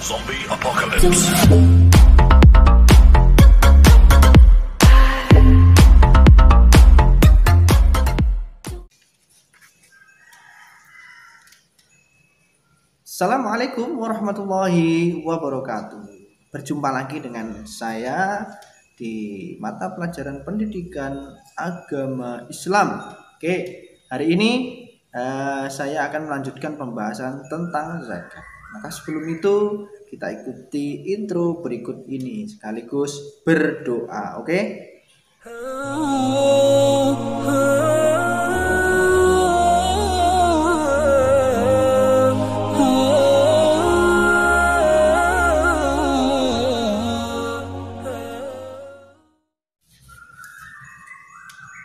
Zombie Apocalypse. Assalamualaikum warahmatullahi wabarakatuh. Berjumpa lagi dengan saya di mata pelajaran pendidikan agama Islam. Oke, hari ini saya akan melanjutkan pembahasan tentang zakat. Maka sebelum itu kita ikuti intro berikut ini sekaligus berdoa. Oke.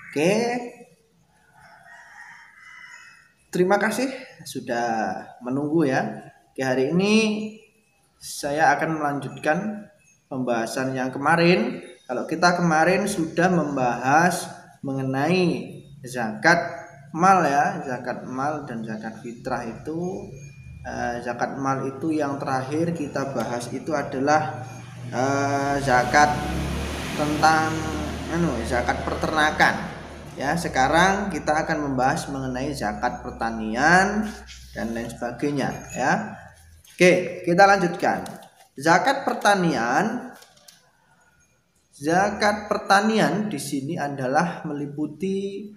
Oke, terima kasih sudah menunggu ya. Oke, hari ini saya akan melanjutkan pembahasan yang kemarin. Kalau kita kemarin sudah membahas mengenai zakat mal ya, zakat mal dan zakat fitrah itu. Zakat mal itu yang terakhir kita bahas itu adalah zakat tentang zakat peternakan. Ya, sekarang kita akan membahas mengenai zakat pertanian dan lain sebagainya ya. Oke, kita lanjutkan. Zakat pertanian di sini adalah meliputi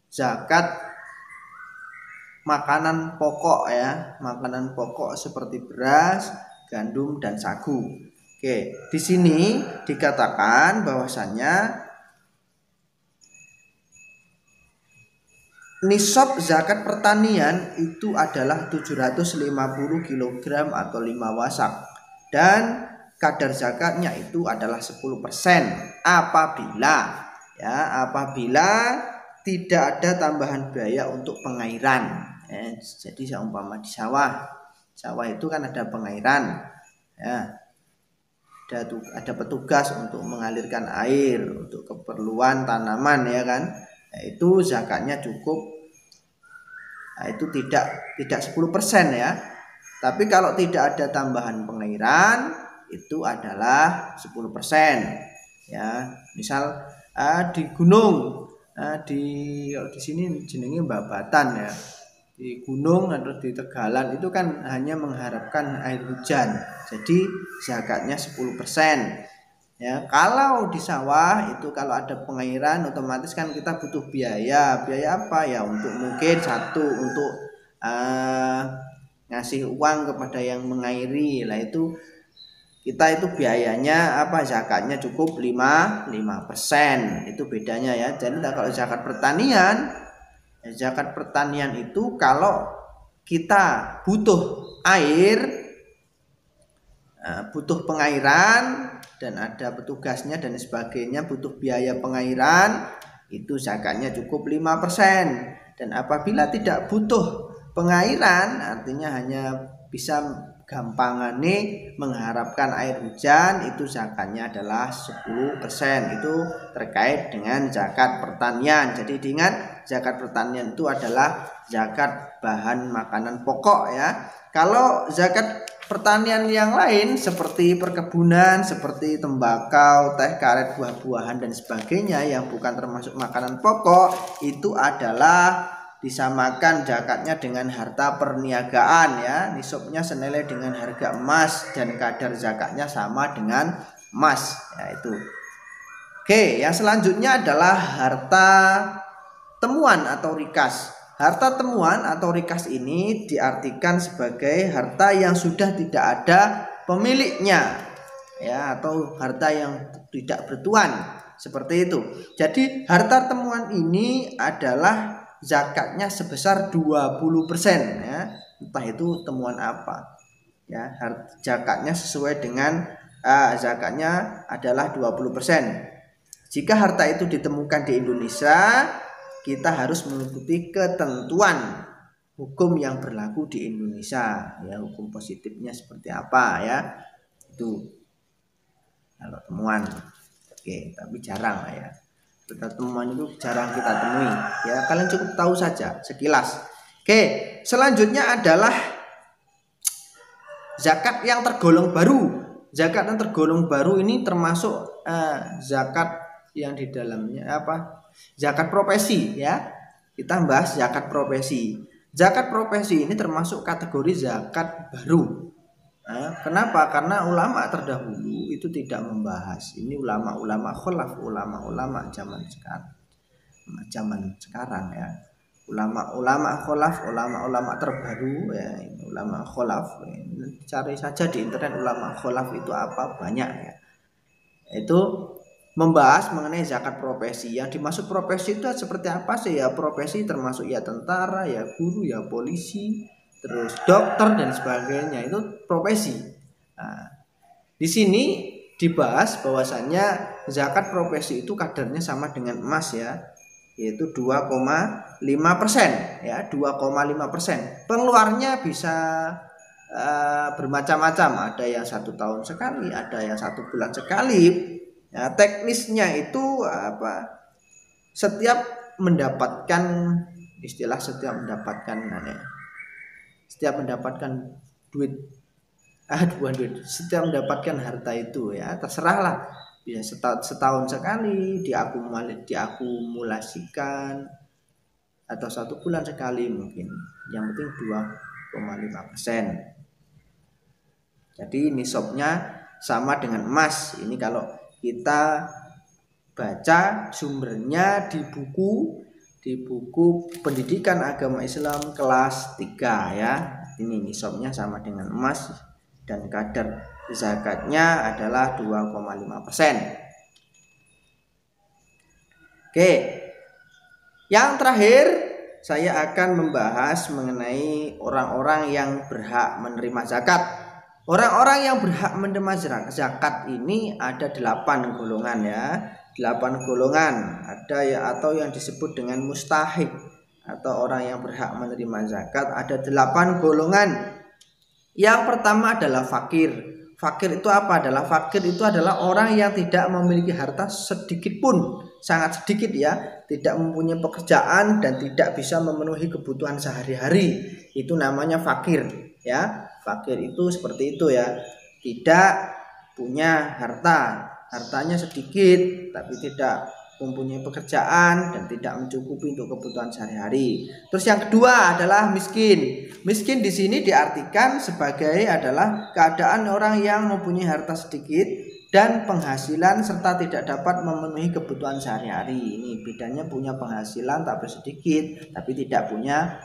zakat makanan pokok ya, makanan pokok seperti beras, gandum dan sagu. Oke, di sini dikatakan bahwasannya nisab zakat pertanian itu adalah 750 kg atau 5 wasak dan kadar zakatnya itu adalah 10% apabila tidak ada tambahan biaya untuk pengairan. Jadi seumpama di sawah itu kan ada pengairan ya. Ada petugas untuk mengalirkan air untuk keperluan tanaman ya kan. Itu zakatnya cukup, itu tidak 10% ya. Tapi kalau tidak ada tambahan pengairan itu adalah 10% ya. Misal di gunung, di sini jenenge babatan ya. Di gunung atau di tegalan itu kan hanya mengharapkan air hujan. Jadi zakatnya 10%. Ya, kalau di sawah itu kalau ada pengairan otomatis kan kita butuh biaya apa ya, untuk mungkin untuk ngasih uang kepada yang mengairi lah, itu kita itu biayanya zakatnya cukup 5%. Itu bedanya ya. Jadi kalau zakat pertanian itu kalau kita butuh air, butuh pengairan dan ada petugasnya dan sebagainya, butuh biaya pengairan, itu zakatnya cukup 5%. Dan apabila tidak butuh pengairan, artinya hanya bisa gampangane mengharapkan air hujan, itu zakatnya adalah 10%. Itu terkait dengan zakat pertanian. Jadi diingat, zakat pertanian itu adalah zakat bahan makanan pokok ya. Kalau zakat pertanian yang lain seperti perkebunan, seperti tembakau, teh, karet, buah-buahan dan sebagainya yang bukan termasuk makanan pokok, itu adalah disamakan zakatnya dengan harta perniagaan ya. Nisabnya senilai dengan harga emas dan kadar zakatnya sama dengan emas ya itu. Oke, yang selanjutnya adalah harta temuan atau rikas. Harta temuan atau rikas ini diartikan sebagai harta yang sudah tidak ada pemiliknya ya, atau harta yang tidak bertuan seperti itu. Jadi harta temuan ini adalah zakatnya sebesar 20% ya. Entah itu temuan apa ya, zakatnya sesuai dengan zakatnya adalah 20%. Jika harta itu ditemukan di Indonesia, kita harus mengikuti ketentuan hukum yang berlaku di Indonesia ya. Hukum positifnya seperti apa ya, itu kalau temuan. Oke, tapi jarang lah ya. Temuan itu jarang kita temui ya, kalian cukup tahu saja sekilas. Oke, selanjutnya adalah Zakat yang tergolong baru. Zakat yang tergolong baru ini termasuk zakat yang di dalamnya apa? Zakat profesi ya. Kita bahas zakat profesi. Zakat profesi ini termasuk kategori zakat baru. Kenapa? Karena ulama terdahulu itu tidak membahas. Ini ulama-ulama khulaf, ulama-ulama zaman sekarang ya. Ulama-ulama khulaf, ulama-ulama terbaru ya, ini ulama khulaf. Cari saja di internet ulama khulaf itu apa, banyak ya. Itu membahas mengenai zakat profesi. Yang dimaksud profesi itu seperti apa sih ya? Profesi termasuk ya tentara, ya guru, ya polisi, terus dokter dan sebagainya, itu profesi. Nah, di sini dibahas bahwasannya zakat profesi itu kadarnya sama dengan emas ya, yaitu 2,5% ya, 2,5%. Pengeluarnya bisa bermacam-macam, ada yang 1 tahun sekali, ada yang 1 bulan sekali. Ya, teknisnya itu apa? Setiap mendapatkan setiap mendapatkan duit, bukan duit, setiap mendapatkan harta itu ya terserahlah, bisa setahun sekali diakumulasikan atau 1 bulan sekali mungkin, yang penting 2,5%. Jadi nisabnya sama dengan emas. Ini kalau kita baca sumbernya di buku Pendidikan Agama Islam kelas 3 ya. Ini nisabnya sama dengan emas dan kadar zakatnya adalah 2,5%. Oke. Yang terakhir saya akan membahas mengenai orang-orang yang berhak menerima zakat. Orang-orang yang berhak menerima zakat ini ada 8 golongan ya. 8 golongan. Ada ya, atau yang disebut dengan mustahik atau orang yang berhak menerima zakat, ada 8 golongan. Yang pertama adalah fakir. Fakir itu apa? Fakir itu adalah orang yang tidak memiliki harta sedikit pun, sangat sedikit ya, tidak mempunyai pekerjaan dan tidak bisa memenuhi kebutuhan sehari-hari. Itu namanya fakir ya. Fakir itu seperti itu ya, tidak punya hartanya sedikit tapi tidak mempunyai pekerjaan dan tidak mencukupi untuk kebutuhan sehari-hari. Terus yang kedua adalah miskin. Miskin di sini diartikan sebagai adalah keadaan orang yang mempunyai harta sedikit dan penghasilan serta tidak dapat memenuhi kebutuhan sehari-hari. Ini bedanya, punya penghasilan tapi sedikit, tapi tidak punya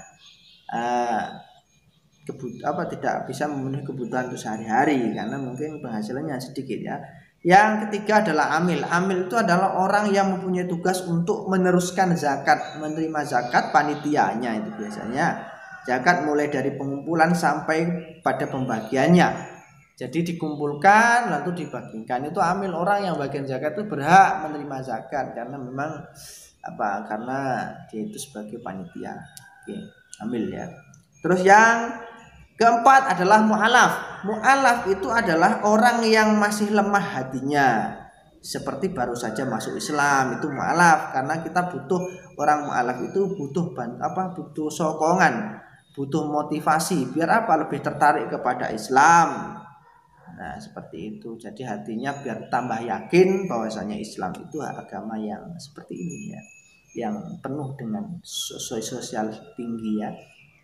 tidak bisa memenuhi kebutuhan untuk sehari-hari karena mungkin penghasilannya sedikit ya. Yang ketiga adalah amil. Amil itu adalah orang yang mempunyai tugas untuk meneruskan zakat, menerima zakat panitianya. Itu biasanya zakat mulai dari pengumpulan sampai pada pembagiannya. Jadi dikumpulkan lalu dibagikan. Itu amil. Orang yang bagian zakat itu berhak menerima zakat karena memang karena dia itu sebagai panitia. Oke, amil ya. Terus yang keempat adalah mu'alaf. Mu'alaf itu adalah orang yang masih lemah hatinya, seperti baru saja masuk Islam, itu mu'alaf. Karena kita butuh orang mu'alaf itu butuh sokongan, butuh motivasi biar lebih tertarik kepada Islam. Nah, seperti itu. Jadi hatinya biar tambah yakin bahwasanya Islam itu agama yang seperti ini ya, yang penuh dengan sosial tinggi ya.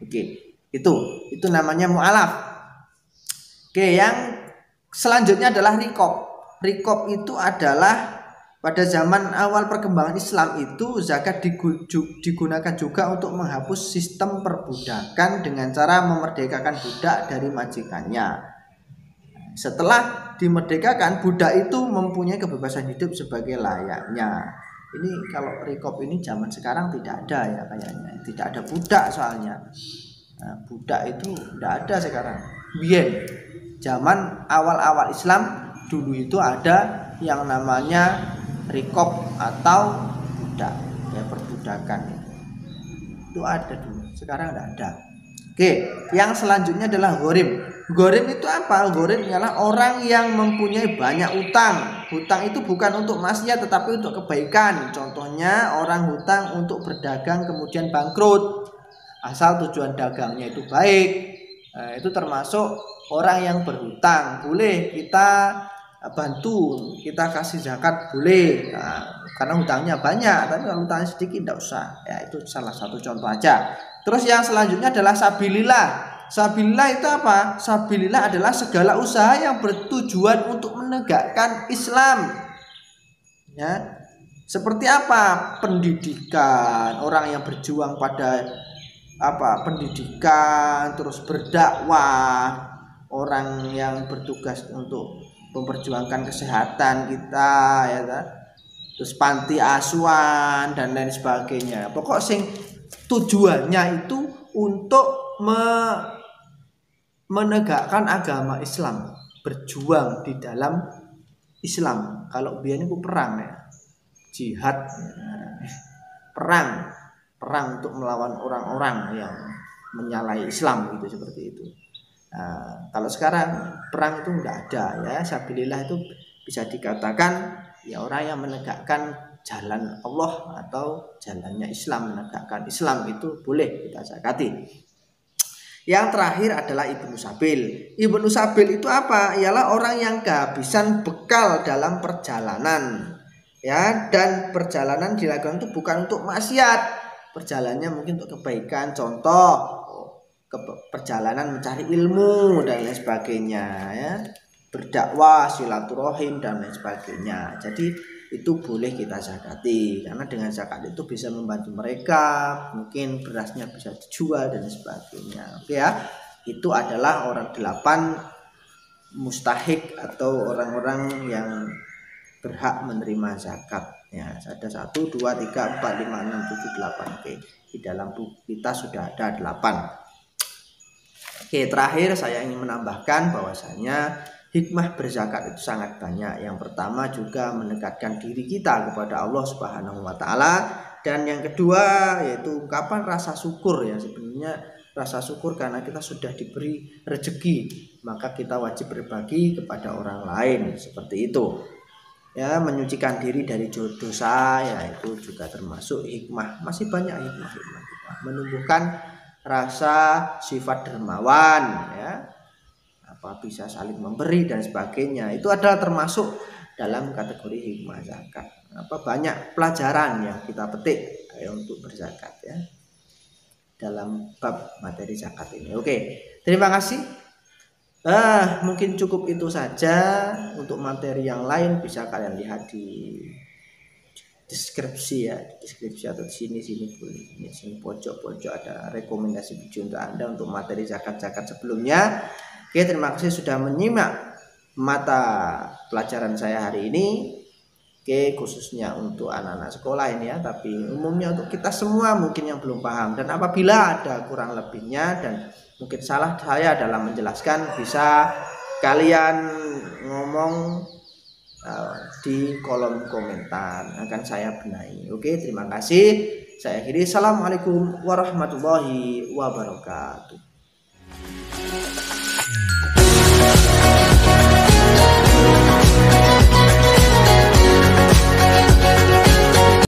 Oke. Itu namanya mu'alaf. Oke, yang selanjutnya adalah rikob. Rikob itu adalah pada zaman awal perkembangan Islam itu zakat digunakan juga untuk menghapus sistem perbudakan dengan cara memerdekakan budak dari majikannya. Setelah dimerdekakan, budak itu mempunyai kebebasan hidup sebagai layaknya. Ini kalau rikob ini zaman sekarang tidak ada ya kayaknya. Tidak ada budak soalnya. Nah, budak itu tidak ada sekarang. Biyen zaman awal-awal Islam dulu itu ada yang namanya rikob atau budak ya, perbudakan itu ada dulu, sekarang tidak ada. Oke, yang selanjutnya adalah ghorim. Ghorim itu apa? Ghorim adalah orang yang mempunyai banyak utang. Hutang itu bukan untuk maksiat tetapi untuk kebaikan. Contohnya orang hutang untuk berdagang kemudian bangkrut, asal tujuan dagangnya itu baik. Nah, itu termasuk orang yang berhutang, boleh kita bantu, kita kasih zakat boleh. Nah, karena hutangnya banyak, tapi kalau hutangnya sedikit tidak usah. Ya, itu salah satu contoh aja. Terus yang selanjutnya adalah sabilillah. Sabilillah itu apa? Sabilillah adalah segala usaha yang bertujuan untuk menegakkan Islam. Ya. Seperti apa? Pendidikan, orang yang berjuang pada pendidikan, terus berdakwah, orang yang bertugas untuk memperjuangkan kesehatan kita, ya kan? Terus panti asuhan dan lain sebagainya. Pokok sing tujuannya itu untuk menegakkan agama Islam, berjuang di dalam Islam. Kalau biar itu perang ya, jihad, perang untuk melawan orang-orang yang menyalahi Islam gitu, seperti itu. Nah, kalau sekarang perang itu enggak ada ya. Sabilillah itu bisa dikatakan ya orang yang menegakkan jalan Allah atau jalannya Islam, menegakkan Islam, itu boleh kita zakati. Yang terakhir adalah Ibnu Sabil. Ibnu Sabil itu apa? Ialah orang yang kehabisan bekal dalam perjalanan. Ya, dan perjalanan dilakukan itu bukan untuk maksiat. Perjalanannya mungkin untuk kebaikan, contoh perjalanan mencari ilmu dan lain sebagainya, ya, berdakwah, silaturahim dan lain sebagainya. Jadi itu boleh kita zakati, karena dengan zakat itu bisa membantu mereka, mungkin berasnya bisa dijual dan sebagainya. Oke ya, itu adalah orang 8 mustahik atau orang-orang yang berhak menerima zakat. Ya, ada 1, 2, 3, 4, 5, 6, 7, 8. Oke, di dalam buku kita sudah ada 8. Oke, terakhir saya ingin menambahkan bahwasanya hikmah berzakat itu sangat banyak. Yang pertama juga mendekatkan diri kita kepada Allah Subhanahu wa taala, dan yang kedua yaitu ungkapan rasa syukur ya. Sebenarnya rasa syukur karena kita sudah diberi rezeki, maka kita wajib berbagi kepada orang lain, seperti itu. Ya, menyucikan diri dari dosa ya, itu juga termasuk hikmah. Masih banyak hikmah. Menumbuhkan rasa sifat dermawan ya, bisa saling memberi dan sebagainya, itu adalah termasuk dalam kategori hikmah zakat. Banyak pelajaran yang kita petik untuk berzakat ya dalam bab materi zakat ini. Oke, terima kasih. Mungkin cukup itu saja. Untuk materi yang lain bisa kalian lihat di deskripsi ya, deskripsi atau di sini boleh. Sini pojok ada rekomendasi video untuk Anda untuk materi zakat sebelumnya. Oke, terima kasih sudah menyimak mata pelajaran saya hari ini. Oke, khususnya untuk anak-anak sekolah ini ya, tapi umumnya untuk kita semua mungkin yang belum paham. Dan apabila ada kurang lebihnya dan mungkin salah saya dalam menjelaskan, bisa kalian ngomong di kolom komentar, akan saya benahi. Oke, terima kasih. Saya akhiri. Assalamualaikum warahmatullahi wabarakatuh.